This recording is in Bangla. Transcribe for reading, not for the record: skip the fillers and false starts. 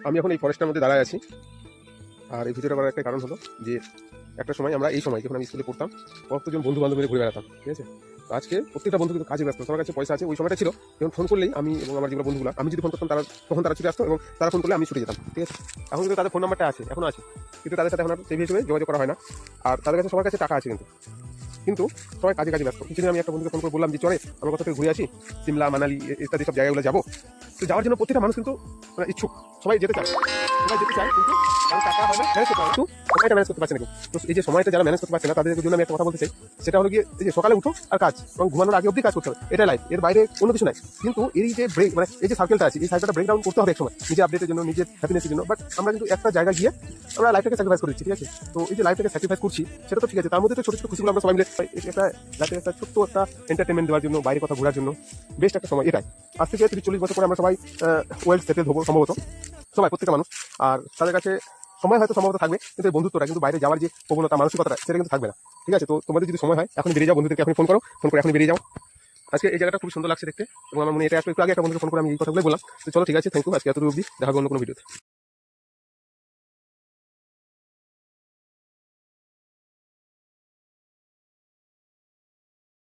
আমি এখন এই ফরেস্টের মধ্যে দাঁড়ায় আছি। আর এই ভিডিওটা করার একটা কারণ হলো যে একটা সময় আমরা এই সময় যখন আমি স্কুলে পড়তাম কতজন বন্ধু বান্ধব মিলে ঘুরে বেড়াতাম, ঠিক আছে। তো আজকে প্রত্যেকটা বন্ধু কিন্তু কাজে ব্যস্ত, সবার কাছে পয়সা আছে। ওই সময়টা ছিল যখন ফোন করলেই আমি এবং আমার যেগুলো বন্ধুগুলো, আমি যদি ফোন করতাম তারা তখন তারা ছুটে আসতো এবং তারা ফোন করলে আমি ছুটে যেতাম, ঠিক আছে। এখন কিন্তু তাদের ফোন নাম্বারটা আছে, এখনো আছে, কিন্তু তাদের সাথে এখন আর সেই হিসেবে যোগাযোগ করা হয় না। আর তাদের কাছে সবার কাছে টাকা আছে, কিন্তু কিন্তু সবাই কাজে কাজে ব্যস্ত। কিছুদিন আমি একটা বন্ধুকে ফোন করে বললাম যে চলে আমরা কোথা থেকে ঘুরে আসি, সিমলা মানালি ইত্যাদি সব জায়গাগুলো যাবো। তো যাওয়ার জন্য প্রত্যেকটা মানুষ কিন্তু মানে ইচ্ছুক, সবাই যেতে চায়, সবাই যেতে চায়, কিন্তু কারণ টাকা হয় না, ম্যানেজ করতে হয়, কিন্তু সময়টা ম্যানেজ করতে পারছে না কেউ। তো এই যে সময়টা যারা ম্যানেজ করতে পারছে না তাদের জন্য আমি একটা কথা বলতে চাই, সেটা হলো গিয়ে এই যে সকালে উঠো আর কাজ এবং ঘুমানোর আগে অবধি কাজ করতে হবে, এটাই লাইফ, এর বাইরে কোনো কিছু নাই। কিন্তু এই যে ব্রেক মানে এই যে সার্কেলটা আছে, এই সার্কেলটা ব্রেক ডাউন করতে হবে এক সময় নিজের আপডেটের জন্য, নিজের হ্যাপিনেসের জন্য। বাট আমরা কিন্তু একটা জায়গায় গিয়ে আমরা লাইফটাকে স্যাক্রিফাইস করছি, ঠিক আছে। তো এই যে লাইফটাকে স্যাক্রিফাইস করছি সেটা তো ঠিক আছে, তার মধ্যে তো ছোট ছোট খুশিগুলো আমরা সবাই মিলে একটা লাইফে একটা ছোট্ট একটা এন্টারটেনমেন্ট দেওয়ার জন্য, বাইরে কথা ঘোরার জন্য বেস্ট একটা সময় এটাই। আজ থেকে 30-40 বছর পরে আমরা সবাই ওয়েল সেটেল হবো সম্ভবত, সবাই প্রত্যেকটা মানুষ। আর তাদের কাছে সময় হয়তো সম্ভবত থাকবে, কিন্তু এই বন্ধুত্বটা কিন্তু বাইরে যাওয়ার যে প্রবণতা মানসিকতাটা সেটা কিন্তু থাকবে না, ঠিক আছে। তো তোমাদের যদি সময় হয় এখন বেরিয়ে যাও, বন্ধুদেরকে এখন ফোন করো, ফোন করে এখন বেরিয়ে যাও। আজকে এই জায়গাটা খুব সুন্দর লাগছে দেখতে এবং আমার মনে এটা আসলে একটু আগে একটা বন্ধুকে ফোন করে আমি এই কথাগুলো বললাম। তো চলো ঠিক আছে, থ্যাংক ইউ, আজকে এতটুকু অবধি, দেখা হবে অন্য কোনো ভিডিওতে।